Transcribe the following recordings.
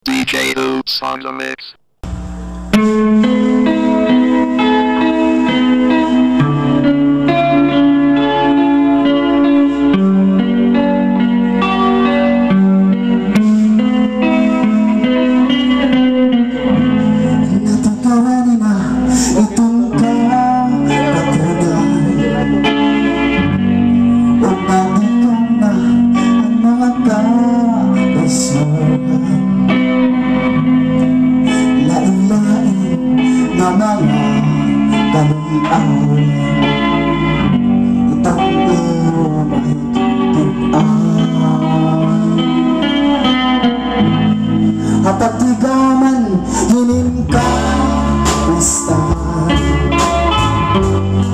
DJ Hoops on the mix. Kapag di ka man hinim ka listahan,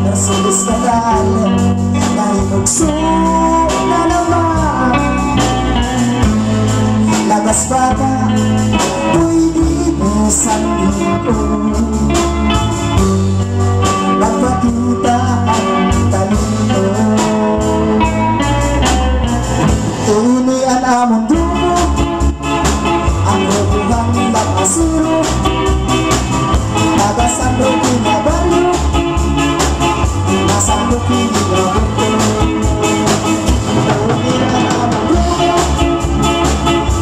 nasulis ka galit na hinugso na naman. Labas bata, pwede isang linggo, magpakita ang talino. Ini ang among dugo, ang rubuhang lakasuro, nagasando kinabalyo, nasando kinabuto. Ini ang among dugo,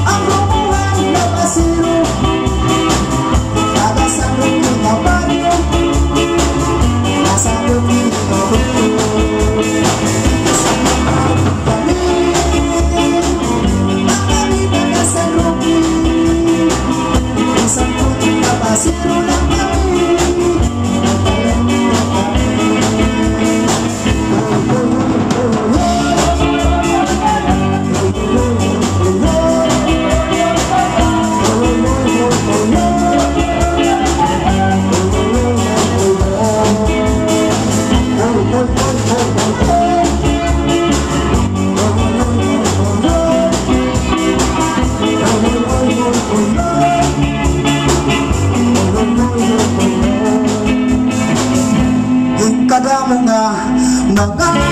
ang rubuhang lakasuro, nagasando kinabalyo, nasando kinabuto. Zero lang kami, kadamo nga mga